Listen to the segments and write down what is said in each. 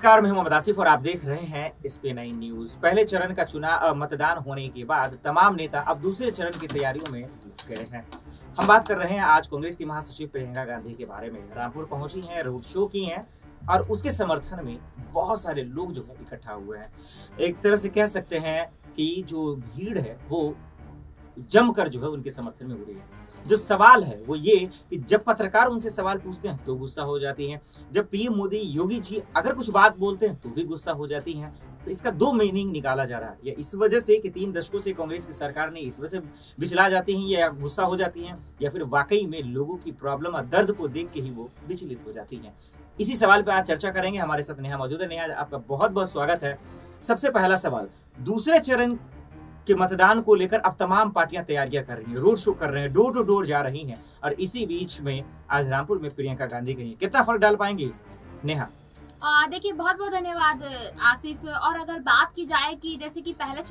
नमस्कार, मैं हूं मोहम्मद आसिफ और आप देख रहे हैं SPN9 न्यूज। पहले चरण का चुनाव मतदान होने के बाद तमाम नेता अब दूसरे चरण की तैयारियों में लग गए हैं। हम बात कर रहे हैं आज कांग्रेस की महासचिव प्रियंका गांधी के बारे में। रामपुर पहुंची हैं, रोड शो की हैं और उसके समर्थन में बहुत सारे लोग जो है इकट्ठा हुए हैं। एक तरह से कह सकते हैं कि जो भीड़ है वो जमकर जो है उनके समर्थन में हो रही है। जो सवाल है वो ये कि जब पत्रकार उनसे सवाल पूछते हैं तो गुस्सा हो जाती हैं, जब पीएम मोदी, योगी जी अगर कुछ बात बोलते हैं तो भी गुस्सा हो जाती हैं। तो इसका दो मीनिंग निकाला जा रहा है, या इस वजह से कि 3 दशकों से कांग्रेस की सरकार ने इस वजह से बिचला जाती हैं या गुस्सा हो जाती हैं, या फिर वाकई में लोगों की प्रॉब्लम और दर्द को देख के ही वो विचलित हो जाती हैं। इसी सवाल पे आज चर्चा करेंगे। हमारे साथ नेहा मौजूद है। नेहा, आपका बहुत बहुत स्वागत है। सबसे पहला सवाल, दूसरे चरण के मतदान को लेकर अब तमाम पार्टियां तैयारियां कर रही हैं, रोड शो कर रहे हैं, डोर टू डोर जा रही हैं, और इसी बीच में आज रामपुर में प्रियंका गांधी गई। कितना फर्क डाल पाएंगी नेहा? देखिए, बहुत बहुत धन्यवाद आसिफ। और अगर बात की जाए कि जैसे कि पहला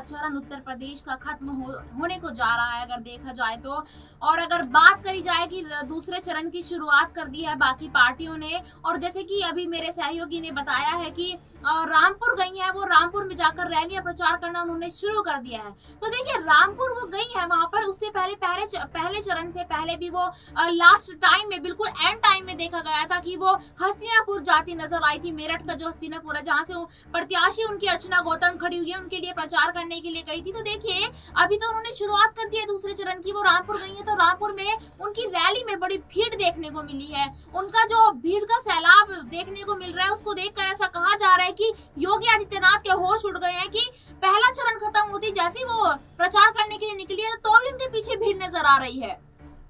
चरण उत्तर प्रदेश का खत्म होने को जा रहा है अगर देखा जाए तो, और अगर बात करी जाए कि दूसरे चरण की शुरुआत कर दी है बाकी पार्टियों ने, और जैसे कि अभी मेरे सहयोगी ने बताया है कि रामपुर गई है, वो रामपुर में जाकर रैलियां प्रचार करना उन्होंने शुरू कर दिया है। तो देखिए, रामपुर वो गई है, वहां पर उससे पहले चरण से पहले भी वो लास्ट टाइम में, बिल्कुल एंड टाइम में देखा गया था कि वो हस्तिनापुर जाती नजर आई थी। मेरठ का जो हस्तिनापुर है, जहां से प्रत्याशी उनकी अर्चना गौतम खड़ी हुई है, उनके लिए प्रचार करने के लिए गई थी। तो देखिए, अभी तो उन्होंने शुरुआत कर दी है दूसरे चरण की, वो रामपुर गई है। तो रामपुर में उनकी रैली में बड़ी भीड़ देखने को मिली है। उनका जो भीड़ का सैलाब देखने को मिल रहा है, उसको देखकर ऐसा कहा जा रहा है कि योगी आदित्यनाथ के होश उड़ गए हैं कि पहला चरण खत्म होती जैसे वो प्रचार करने के लिए निकली है तो भी उनके पीछे भीड़ नजर आ रही है।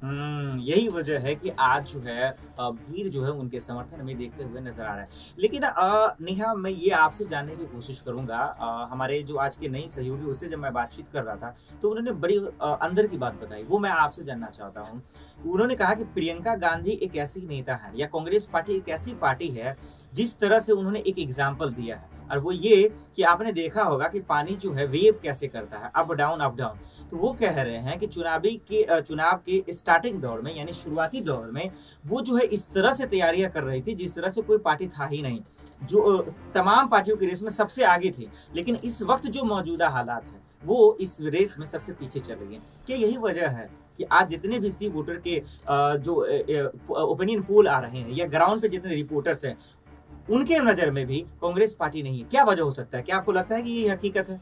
यही वजह है कि आज जो है भीड़ जो है उनके समर्थन में देखते हुए नजर आ रहा है। लेकिन नेहा, मैं ये आपसे जानने की कोशिश करूंगा, हमारे जो आज के नए सहयोगी, उससे जब मैं बातचीत कर रहा था तो उन्होंने बड़ी अंदर की बात बताई, वो मैं आपसे जानना चाहता हूँ। उन्होंने कहा कि प्रियंका गांधी एक ऐसी नेता है, या कांग्रेस पार्टी एक ऐसी पार्टी है जिस तरह से उन्होंने एक एग्जाम्पल दिया है, और वो ये कि आपने देखा होगा कि पानी जो है वेव कैसे करता है, अप डाउन अप डाउन। तो वो कह रहे हैं कि चुनाव के स्टार्टिंग दौर में, यानी शुरुआती दौर में, वो जो है इस तरह से तैयारियां कर रही थी जिस तरह से कोई पार्टी था ही नहीं, जो तमाम पार्टियों की रेस में सबसे आगे थी। लेकिन इस वक्त जो मौजूदा हालात है वो इस रेस में सबसे पीछे चल रही है। क्या यही वजह है कि आज जितने भी सी वोटर के जो ओपिनियन पोल आ रहे हैं, या ग्राउंड पे जितने रिपोर्टर्स हैं, उनके नजर में भी कांग्रेस पार्टी नहीं है? क्या वजह हो सकता है? क्या आपको लगता है कि ये हकीकत है?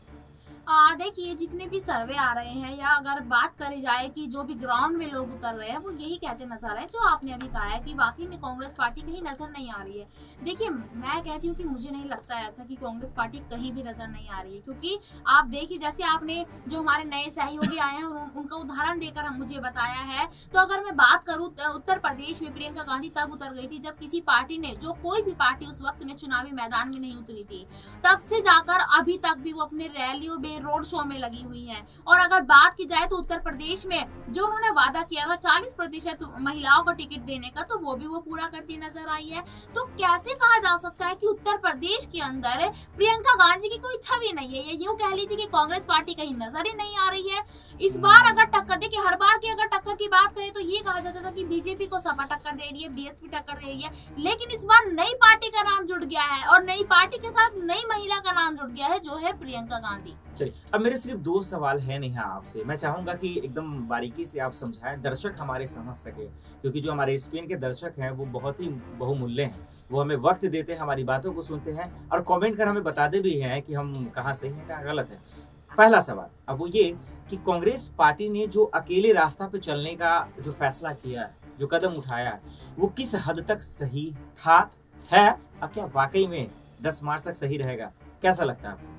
देखिए, जितने भी सर्वे आ रहे हैं, या अगर बात करी जाए कि जो भी ग्राउंड में लोग उतर रहे हैं, वो यही कहते नजर आ रहे हैं जो आपने अभी कहा है कि वाकई में कांग्रेस पार्टी कहीं नजर नहीं आ रही है। देखिए, मैं कहती हूँ कि मुझे नहीं लगता है ऐसा कि कांग्रेस पार्टी कहीं भी नजर नहीं आ रही है, क्योंकि आप देखिए, जैसे आपने जो हमारे नए सहयोगी आए हैं उनका उदाहरण देकर हम मुझे बताया है। तो अगर मैं बात करूँ, उत्तर प्रदेश में प्रियंका गांधी तब उतर गई थी जब किसी पार्टी ने, जो कोई भी पार्टी उस वक्त में चुनावी मैदान में नहीं उतरी थी, तब से जाकर अभी तक भी वो अपने रैलियों में, रोड शो में लगी हुई है। और अगर बात की जाए तो उत्तर प्रदेश में जो उन्होंने वादा किया था 40% महिलाओं को टिकट देने का, तो वो भी वो पूरा करती नजर आई है। तो कैसे कहा जा सकता है कि उत्तर प्रदेश के अंदर प्रियंका गांधी की कोई छवि नहीं है? ये यूं कह लीजिए कि कांग्रेस पार्टी कहीं नजर ही नहीं आ रही है। इस बार अगर टक्कर, देखिए, हर बार की अगर टक्कर की बात करें तो ये कहा जाता था कि बीजेपी को सपा टक्कर दे रही है, बीएसपी टक्कर दे रही है, लेकिन इस बार नई पार्टी का नाम जुड़ गया है, और नई पार्टी के साथ नई महिला का नाम जुड़ गया है, जो है प्रियंका गांधी। चलिए, अब मेरे सिर्फ 2 सवाल है नेहा आपसे। मैं चाहूंगा कि एकदम बारीकी से आप समझाएं, दर्शक हमारे समझ सके, क्योंकि जो हमारे SPN के दर्शक हैं वो बहुत ही बहुमूल्य हैं। वो हमें वक्त देते हैं, हमारी बातों को सुनते हैं और कमेंट कर हमें बताते भी हैं कि हम कहाँ सही हैं, कहाँ गलत है। पहला सवाल अब वो ये कि कांग्रेस पार्टी ने जो अकेले रास्ता पे चलने का जो फैसला किया है, जो कदम उठाया है, वो किस हद तक सही था, है, और क्या वाकई में 10 मार्च तक सही रहेगा? कैसा लगता है आपको?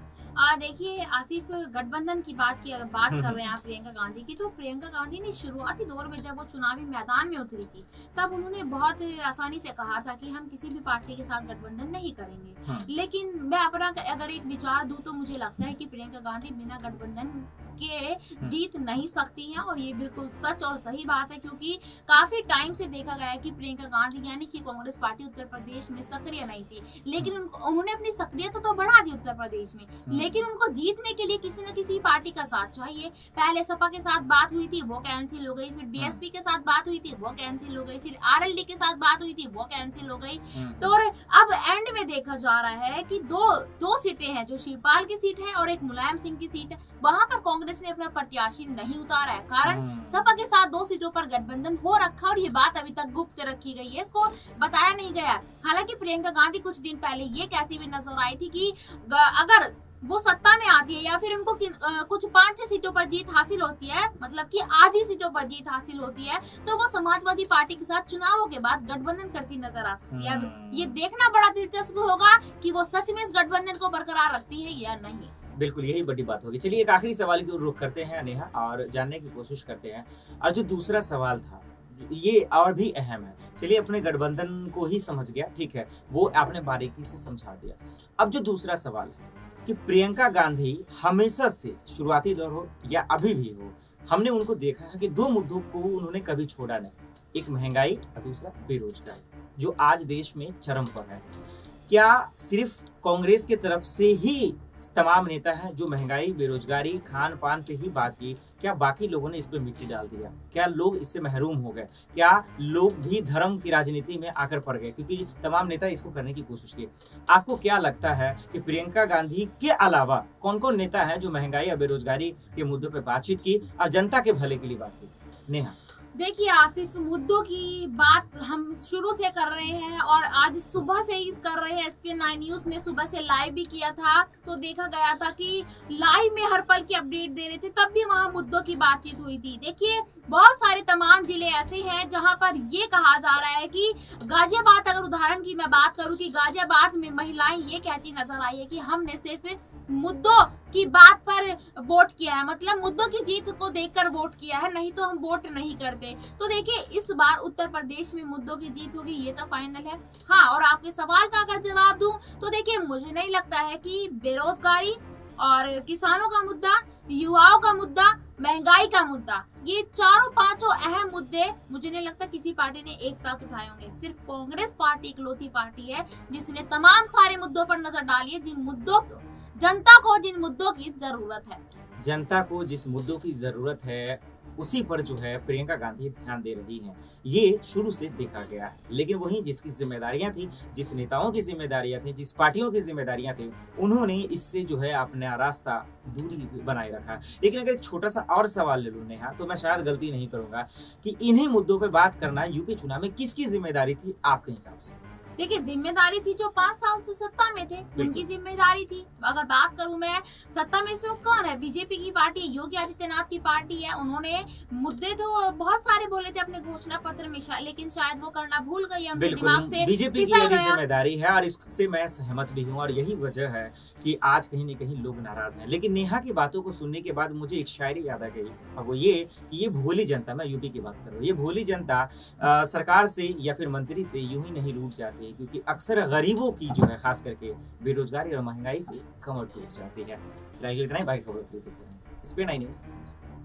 देखिए आसिफ, गठबंधन की बात कर रहे हैं आप प्रियंका गांधी की, तो प्रियंका गांधी ने शुरुआती दौर में जब वो चुनावी मैदान में उतरी थी, तब उन्होंने बहुत आसानी से कहा था कि हम किसी भी पार्टी के साथ गठबंधन नहीं करेंगे। लेकिन मैं अपना अगर एक विचार दूं तो मुझे लगता है कि प्रियंका गांधी बिना गठबंधन के जीत नहीं सकती हैं, और ये बिल्कुल सच और सही बात है, क्योंकि काफी टाइम से देखा गया है कि प्रियंका गांधी यानी कि कांग्रेस पार्टी उत्तर प्रदेश में सक्रिय नहीं थी, लेकिन उन्होंने अपनी सक्रियता तो बढ़ा दी उत्तर प्रदेश में, लेकिन उनको जीतने के लिए किसी न किसी पार्टी का साथ चाहिए। पहले सपा के साथ बात हुई थी, वो कैंसिल हो गई, फिर बीएसपी के साथ बात हुई थी, वो कैंसिल हो गई, फिर आरएलडी के साथ बात हुई थी, वो कैंसिल हो गई। तो अब एंड में देखा जा रहा है कि दो सीटें हैं, जो शिवपाल की सीट है और एक मुलायम सिंह की सीट है, वहां पर कांग्रेस ने अपना प्रत्याशी नहीं उतारा है, कारण सपा के साथ 2 सीटों पर गठबंधन हो रखा और ये बात अभी तक गुप्त रखी गई है, इसको बताया नहीं गया। हालांकि प्रियंका गांधी कुछ दिन पहले ये कहती हुई नजर आई थी कि अगर वो सत्ता में आती है या फिर उनको कुछ 5-6 सीटों पर जीत हासिल होती है, मतलब कि आधी सीटों पर जीत हासिल होती है, तो वो समाजवादी पार्टी के साथ चुनावों के बाद गठबंधन करती नजर आ सकती है। अब ये देखना बड़ा दिलचस्प होगा कि वो सच में इस गठबंधन को बरकरार रखती है या नहीं। बिल्कुल यही बड़ी बात होगी। चलिए एक आखिरी सवाल की ओर रुख करते हैं नेहा और जानने की कोशिश करते हैं, और जो दूसरा सवाल था ये और भी अहम है। चलिए अपने गठबंधन को ही समझ गया, ठीक है, वो आपने बारीकी से समझा दिया। अब जो दूसरा सवाल है कि प्रियंका गांधी हमेशा से, शुरुआती दौर हो या अभी भी हो, हमने उनको देखा है कि 2 मुद्दों को उन्होंने कभी छोड़ा नहीं, एक महंगाई और दूसरा बेरोजगारी, जो आज देश में चरम पर है। क्या सिर्फ कांग्रेस की तरफ से ही तमाम नेता हैं जो महंगाई, बेरोजगारी, खान पान पे ही बात की, क्या बाकी लोगों ने इस पे मिट्टी डाल दिया? क्या लोग इससे महरूम हो गए? क्या लोग भी धर्म की राजनीति में आकर पड़ गए, क्योंकि तमाम नेता इसको करने की कोशिश किए? आपको क्या लगता है कि प्रियंका गांधी के अलावा कौन कौन नेता है जो महंगाई और बेरोजगारी के मुद्दों पर बातचीत की और जनता के भले के लिए बात की? नेहा, देखिए आशीष, मुद्दों की बात हम शुरू से कर रहे हैं और आज सुबह से ही कर रहे हैं। SPN9 न्यूज ने सुबह से लाइव भी किया था, तो देखा गया था कि लाइव में हर पल की अपडेट दे रहे थे, तब भी वहां मुद्दों की बातचीत हुई थी। देखिए बहुत सारे तमाम जिले ऐसे हैं जहां पर ये कहा जा रहा है कि गाजियाबाद, अगर उदाहरण की मैं बात करूं, कि गाजियाबाद में महिलाएं ये कहती नजर आई है कि हमने सिर्फ मुद्दों की बात पर वोट किया है, मतलब मुद्दों की जीत को देखकर वोट किया है, नहीं तो हम वोट नहीं करते। तो देखिए इस बार उत्तर प्रदेश में मुद्दों की जीत होगी, ये तो फाइनल है। हाँ, और आपके सवाल का अगर जवाब दूं तो देखिए मुझे नहीं लगता है कि बेरोजगारी और किसानों का मुद्दा, युवाओं का मुद्दा, महंगाई का मुद्दा, ये 4-5 अहम मुद्दे मुझे नहीं लगता किसी पार्टी ने एक साथ उठाए होंगे। सिर्फ कांग्रेस पार्टी इकलौती पार्टी है जिसने तमाम सारे मुद्दों पर नजर डाली है, जिन मुद्दों को जिन मुद्दों की जरूरत है, जनता को जिस मुद्दों की जरूरत है उसी पर जो है प्रियंका गांधी ध्यान दे रही हैं, ये शुरू से देखा गया है। लेकिन वहीं जिसकी जिम्मेदारियां थी, जिस नेताओं की जिम्मेदारियां थी, जिस पार्टियों की जिम्मेदारियां थी, उन्होंने इससे जो है अपना रास्ता, दूरी बनाए रखा। लेकिन अगर एक छोटा सा और सवाल ले लूं नेहा, तो मैं शायद गलती नहीं करूंगा कि इन्हीं मुद्दों पर बात करना यूपी चुनाव में किसकी जिम्मेदारी थी आपके हिसाब से? देखिए जिम्मेदारी थी जो 5 साल से सत्ता में थे, उनकी जिम्मेदारी थी। अगर बात करूं मैं, सत्ता में इस वक्त कौन है? बीजेपी की पार्टी, योगी आदित्यनाथ की पार्टी है। उन्होंने मुद्दे तो बहुत सारे बोले थे अपने घोषणा पत्र में, लेकिन शायद वो करना भूल गई है, उनके दिमाग से बीजेपी की यही जिम्मेदारी है और इससे मैं सहमत भी हूँ, और यही वजह है कि आज कहीं न कहीं लोग नाराज हैं। लेकिन नेहा की बातों को सुनने के बाद मुझे एक शायरी याद आ गई, और वो ये भोली जनता, मैं यूपी की बात कर रहा हूँ, ये भोली जनता सरकार से या फिर मंत्री से यूं ही नहीं रूठ जाती, क्योंकि अक्सर गरीबों की जो है खास करके बेरोजगारी और महंगाई से कमर टूट जाती है। फिलहाल इतना ही, बाकी खबरों के लिए देखते रहें SPN9 न्यूज।